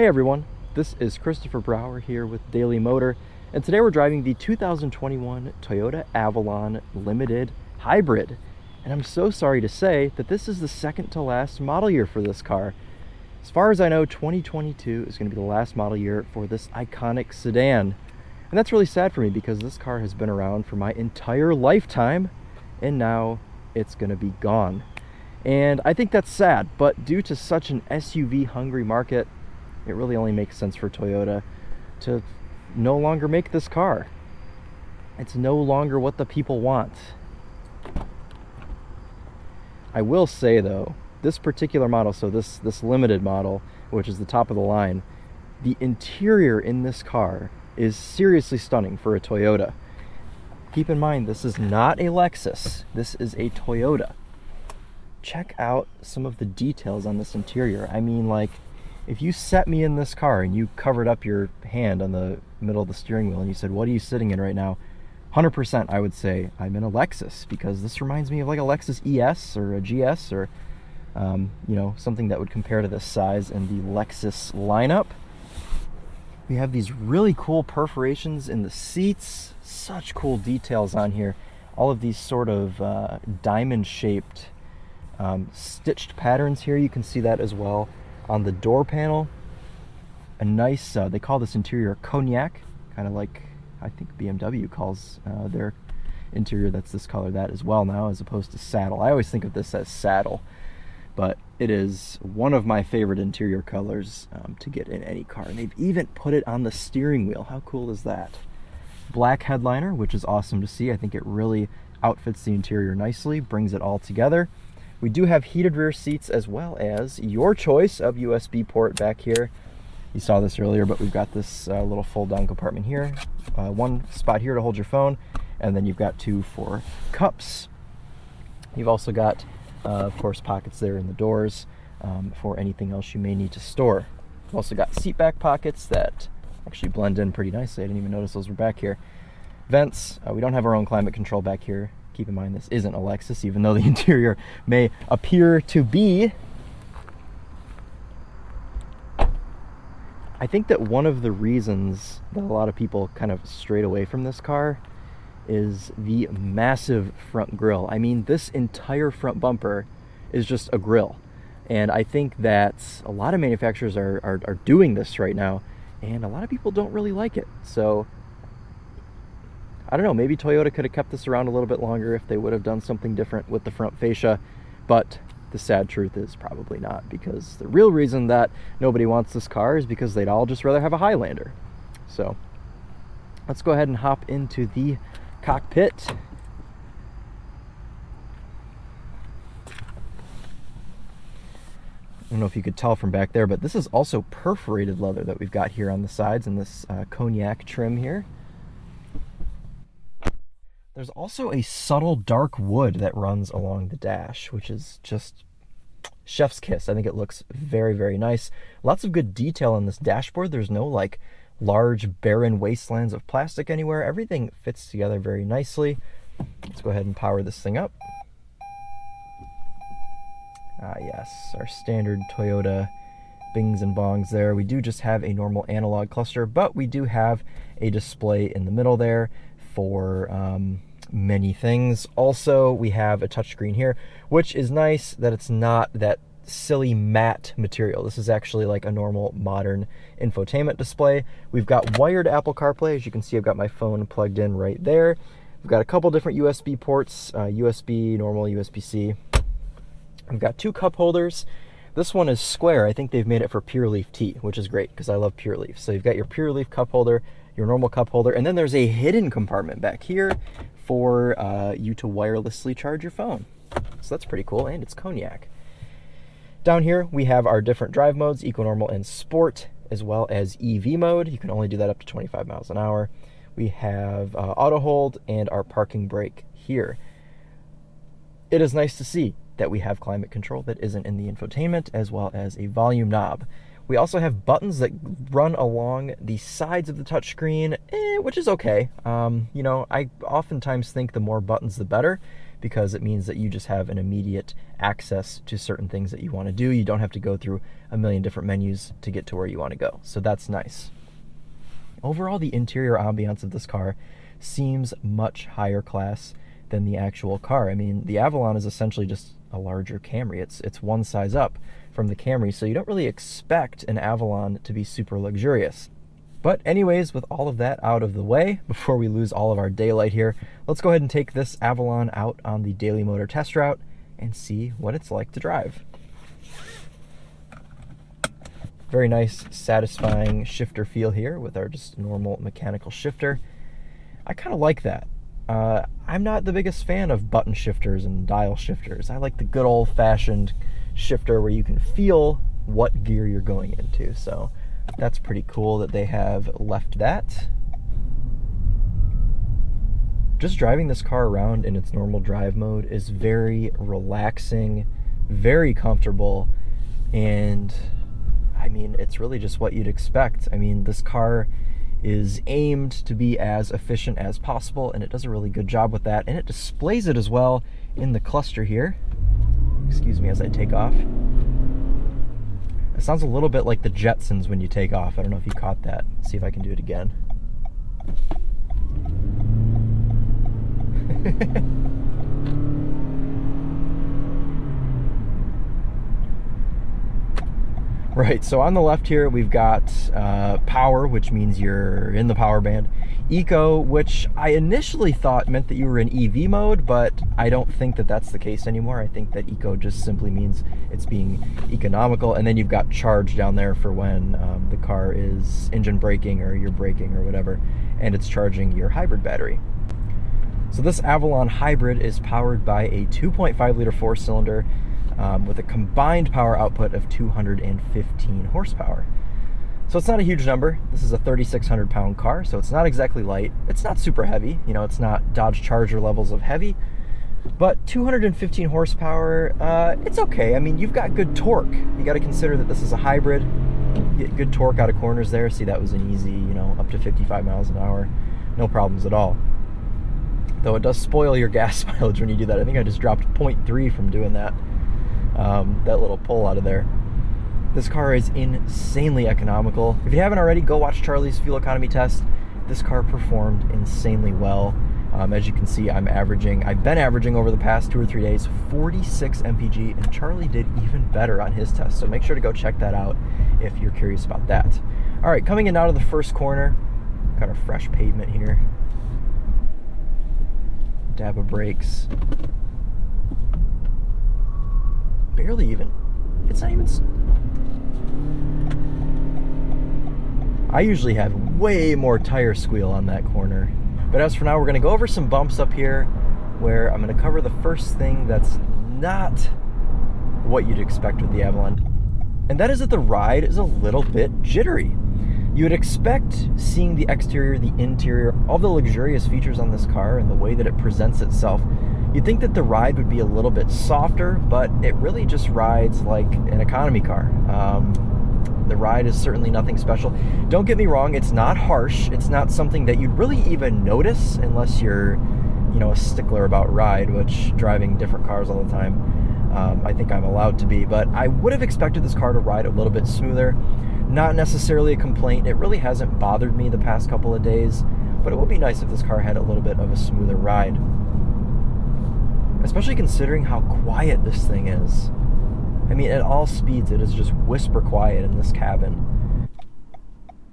Hey everyone, this is Christopher Brower here with Daily Motor, and today we're driving the 2021 Toyota Avalon Limited Hybrid. And I'm so sorry to say that this is the second to last model year for this car. As far as I know, 2022 is going to be the last model year for this iconic sedan. And that's really sad for me because this car has been around for my entire lifetime, and now it's going to be gone. And I think that's sad, but due to such an SUV-hungry market, it really only makes sense for Toyota to no longer make this car. It's no longer what the people want. I will say though, this particular model, so this limited model, which is the top of the line, the interior in this car is seriously stunning for a Toyota. Keep in mind, this is not a Lexus, this is a Toyota. Check out some of the details on this interior. I mean, like, if you set me in this car and you covered up your hand on the middle of the steering wheel and you said, what are you sitting in right now? 100% I would say I'm in a Lexus, because this reminds me of like a Lexus ES or a GS or, something that would compare to this size in the Lexus lineup. We have these really cool perforations in the seats, such cool details on here. All of these sort of diamond-shaped stitched patterns here, you can see that as well. On the door panel, a nice, they call this interior cognac, kind of like I think BMW calls their interior that's this color that as well now, as opposed to saddle. I always think of this as saddle, but it is one of my favorite interior colors to get in any car. And they've even put it on the steering wheel. How cool is that? Black headliner, which is awesome to see. I think it really outfits the interior nicely, brings it all together. We do have heated rear seats as well as your choice of USB port back here. You saw this earlier, but we've got this little fold-down compartment here. One spot here to hold your phone, and then you've got two for cups. You've also got, of course, pockets there in the doors for anything else you may need to store. We've also got seat back pockets that actually blend in pretty nicely. I didn't even notice those were back here. Vents. We don't have our own climate control back here. Keep in mind, this isn't a Lexus, even though the interior may appear to be. I think that one of the reasons that a lot of people kind of strayed away from this car is the massive front grille. I mean, this entire front bumper is just a grille. And I think that a lot of manufacturers are doing this right now, and a lot of people don't really like it. So I don't know, maybe Toyota could have kept this around a little bit longer if they would have done something different with the front fascia, but the sad truth is probably not, because the real reason that nobody wants this car is because they'd all just rather have a Highlander. So let's go ahead and hop into the cockpit. I don't know if you could tell from back there, but this is also perforated leather that we've got here on the sides in this cognac trim here. There's also a subtle dark wood that runs along the dash, which is just chef's kiss. I think it looks very, very nice. Lots of good detail on this dashboard. There's no like large barren wastelands of plastic anywhere. Everything fits together very nicely. Let's go ahead and power this thing up. Ah yes, our standard Toyota bings and bongs there. We do just have a normal analog cluster, but we do have a display in the middle there for many things. Also, we have a touchscreen here, which is nice that it's not that silly matte material. This is actually like a normal modern infotainment display. We've got wired Apple CarPlay. As you can see, I've got my phone plugged in right there. We've got a couple different USB ports, USB, normal, USB-C. I've got two cup holders. This one is square. I think they've made it for Pure Leaf tea, which is great because I love Pure Leaf. So you've got your Pure Leaf cup holder, your normal cup holder, and then there's a hidden compartment back here for you to wirelessly charge your phone. So that's pretty cool, and it's cognac. Down here we have our different drive modes, Eco, Normal, and Sport, as well as EV mode. You can only do that up to 25 miles an hour. We have auto hold and our parking brake here. It is nice to see that we have climate control that isn't in the infotainment, as well as a volume knob. We also have buttons that run along the sides of the touchscreen, which is okay. I oftentimes think the more buttons the better, because it means that you just have an immediate access to certain things that you want to do. You don't have to go through a million different menus to get to where you want to go. So that's nice. Overall, the interior ambiance of this car seems much higher class than the actual car. I mean, the Avalon is essentially just a larger Camry. It's one size up from the Camry, so you don't really expect an Avalon to be super luxurious. But anyways, with all of that out of the way, before we lose all of our daylight here, let's go ahead and take this Avalon out on the daily motor test route and see what it's like to drive. Very nice, satisfying shifter feel here with our just normal mechanical shifter. I kind of like that. I'm not the biggest fan of button shifters and dial shifters. I like the good old-fashioned shifter where you can feel what gear you're going into. So that's pretty cool that they have left that. Just driving this car around in its normal drive mode is very relaxing, very comfortable, and I mean, it's really just what you'd expect. I mean, this car is aimed to be as efficient as possible, and it does a really good job with that, and it displays it as well in the cluster here. Excuse me as I take off. It sounds a little bit like the Jetsons when you take off. I don't know if you caught that. Let's see if I can do it again. Right, so on the left here we've got power, which means you're in the power band. Eco, which I initially thought meant that you were in EV mode, but I don't think that that's the case anymore. I think that eco just simply means it's being economical. And then you've got charge down there for when the car is engine braking or you're braking or whatever, and it's charging your hybrid battery. So this Avalon Hybrid is powered by a 2.5 liter four-cylinder with a combined power output of 215 horsepower. So it's not a huge number. This is a 3,600 pound car, so it's not exactly light. It's not super heavy. You know, it's not Dodge Charger levels of heavy, but 215 horsepower, it's okay. I mean, you've got good torque. You got to consider that this is a hybrid. You get good torque out of corners there. See, that was an easy, you know, up to 55 miles an hour. No problems at all. Though it does spoil your gas mileage when you do that. I think I just dropped 0.3 from doing that. That little pull out of there. This car is insanely economical. If you haven't already, go watch Charlie's fuel economy test. This car performed insanely well. As you can see, I've been averaging over the past 2 or 3 days, 46 mpg, and Charlie did even better on his test. So make sure to go check that out if you're curious about that. All right, coming in out of the first corner, kind of fresh pavement here. Dab of brakes. Barely even. It's not even. I usually have way more tire squeal on that corner. But as for now, we're going to go over some bumps up here where I'm going to cover the first thing that's not what you'd expect with the Avalon. And that is that the ride is a little bit jittery. You would expect, seeing the exterior, the interior, all the luxurious features on this car and the way that it presents itself, you'd think that the ride would be a little bit softer, but it really just rides like an economy car. The ride is certainly nothing special. Don't get me wrong, it's not harsh. It's not something that you'd really even notice unless you're, you know, a stickler about ride, which driving different cars all the time, I think I'm allowed to be. But I would have expected this car to ride a little bit smoother. Not necessarily a complaint. It really hasn't bothered me the past couple of days, but it would be nice if this car had a little bit of a smoother ride. Especially considering how quiet this thing is. I mean, at all speeds, it is just whisper quiet in this cabin.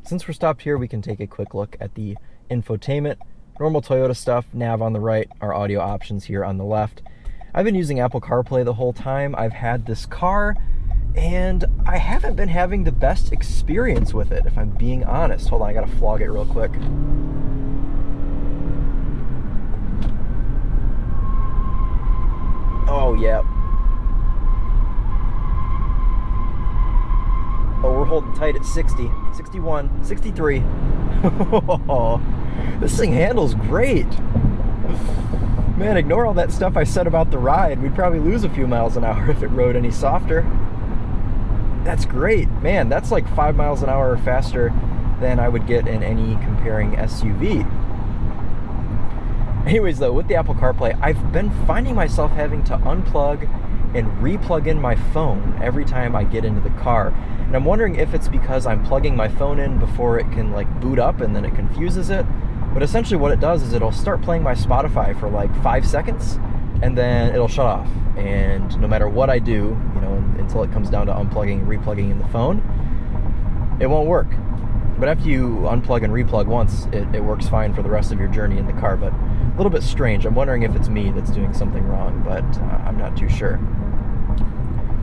Since we're stopped here, we can take a quick look at the infotainment. Normal Toyota stuff, nav on the right, our audio options here on the left. I've been using Apple Carplay the whole time I've had this car, and I haven't been having the best experience with it, if I'm being honest. Hold on, I gotta flog it real quick. Oh, yeah. Oh, we're holding tight at 60, 61, 63. This thing handles great. Man, ignore all that stuff I said about the ride. We'd probably lose a few miles an hour if it rode any softer. That's great. Man, that's like 5 miles an hour faster than I would get in any comparing SUV. Anyways, though, with the Apple CarPlay, I've been finding myself having to unplug and re-plug in my phone every time I get into the car. And I'm wondering if it's because I'm plugging my phone in before it can like boot up and then it confuses it. But essentially what it does is it'll start playing my Spotify for like 5 seconds and then it'll shut off. And no matter what I do, you know, until it comes down to unplugging and replugging in the phone, it won't work. But after you unplug and replug once, it works fine for the rest of your journey in the car. But a little bit strange. I'm wondering if it's me that's doing something wrong, but I'm not too sure.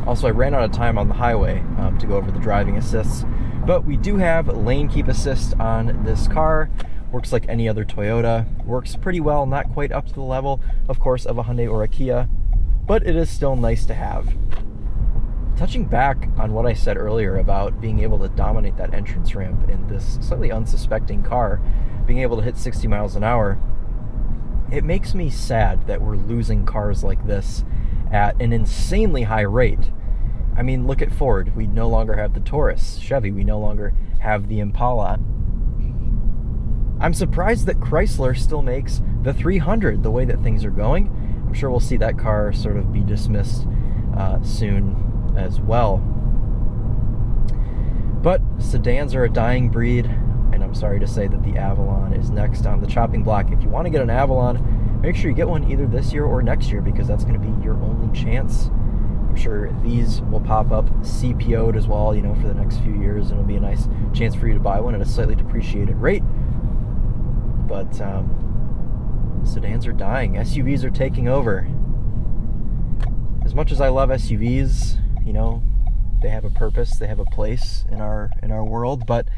Also, I ran out of time on the highway to go over the driving assists, but we do have lane keep assist on this car. Works like any other Toyota. Works pretty well, not quite up to the level, of course, of a Hyundai or a Kia, but it is still nice to have. Touching back on what I said earlier about being able to dominate that entrance ramp in this slightly unsuspecting car, being able to hit 60 miles an hour, it makes me sad that we're losing cars like this at an insanely high rate. I mean, look at Ford. We no longer have the Taurus. Chevy, we no longer have the Impala. I'm surprised that Chrysler still makes the 300 the way that things are going. I'm sure we'll see that car sort of be dismissed soon as well. But sedans are a dying breed, and I'm sorry to say that the Avalon is next on the chopping block. If you want to get an Avalon, make sure you get one either this year or next year, because that's going to be your only chance. I'm sure these will pop up CPO'd as well, you know, for the next few years, and it'll be a nice chance for you to buy one at a slightly depreciated rate. But sedans are dying. SUVs are taking over. As much as I love SUVs, you know, they have a purpose, they have a place in our world, but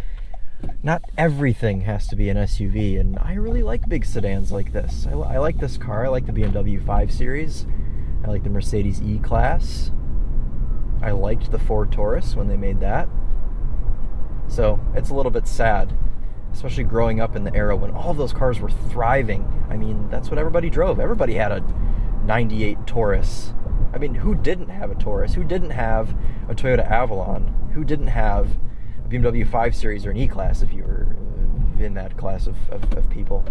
not everything has to be an SUV, and I really like big sedans like this. I like this car. I like the BMW 5 Series. I like the Mercedes E-Class. I liked the Ford Taurus when they made that. So it's a little bit sad, especially growing up in the era when all of those cars were thriving. I mean, that's what everybody drove. Everybody had a 98 Taurus. I mean, who didn't have a Taurus? Who didn't have a Toyota Avalon? Who didn't have a BMW 5 Series or an E-Class if you were in that class of people?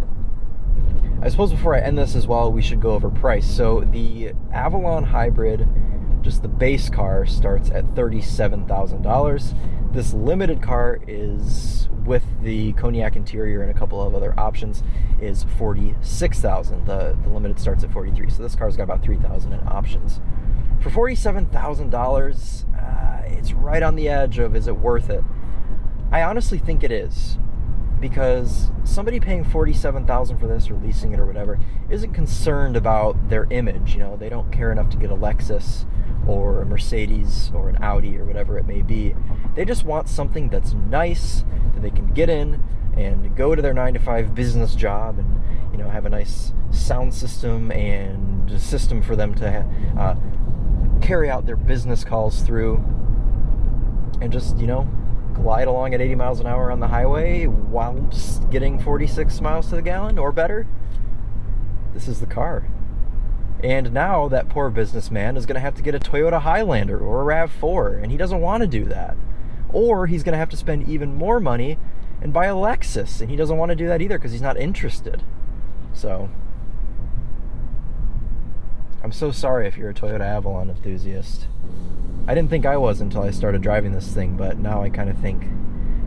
I suppose before I end this as well, we should go over price. So the Avalon Hybrid, just the base car, starts at $37,000. This limited car is, with the cognac interior and a couple of other options, is $46,000. The limited starts at $43,000, so this car's got about $3,000 in options. For $47,000, it's right on the edge of, is it worth it? I honestly think it is, because somebody paying $47,000 for this or leasing it or whatever isn't concerned about their image. You know, they don't care enough to get a Lexus or a Mercedes or an Audi or whatever it may be. They just want something that's nice, that they can get in and go to their 9-to-5 business job and, you know, have a nice sound system and a system for them to carry out their business calls through, and just, you know, glide along at 80 miles an hour on the highway while getting 46 miles to the gallon or better. This is the car. And now that poor businessman is going to have to get a Toyota Highlander or a RAV4, and he doesn't want to do that. Or he's going to have to spend even more money and buy a Lexus, and he doesn't want to do that either because he's not interested. So I'm so sorry if you're a Toyota Avalon enthusiast. I didn't think I was until I started driving this thing, but now I kind of think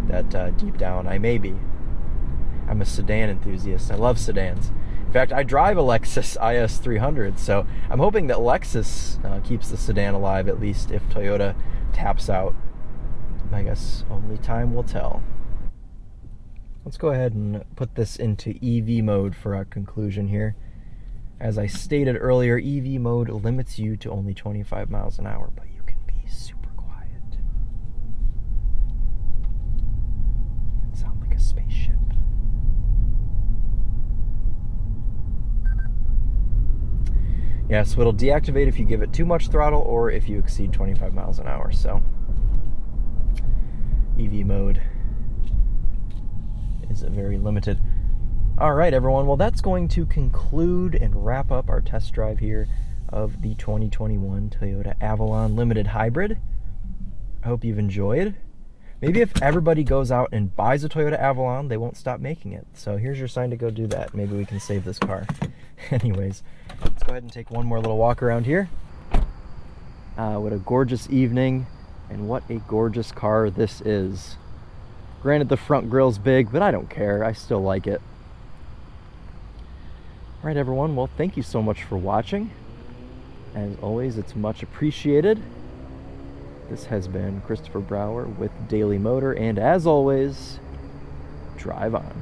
that deep down I may be. I'm a sedan enthusiast. I love sedans. In fact, I drive a Lexus IS 300, so I'm hoping that Lexus keeps the sedan alive, at least if Toyota taps out. I guess only time will tell. Let's go ahead and put this into EV mode for our conclusion here. As I stated earlier, EV mode limits you to only 25 miles an hour, but you can be super quiet. It sounds like a spaceship. Yeah, so it'll deactivate if you give it too much throttle or if you exceed 25 miles an hour. So EV mode is very limited. All right, everyone. Well, that's going to conclude and wrap up our test drive here of the 2021 Toyota Avalon Limited Hybrid. I hope you've enjoyed. Maybe if everybody goes out and buys a Toyota Avalon, they won't stop making it. So here's your sign to go do that. Maybe we can save this car. Anyways, let's go ahead and take one more little walk around here. What a gorgeous evening, and what a gorgeous car this is. Granted, the front grill's big, but I don't care. I still like it. All right, everyone. Well, thank you so much for watching. As always, it's much appreciated. This has been Christopher Brower with Daily Motor, and as always, drive on.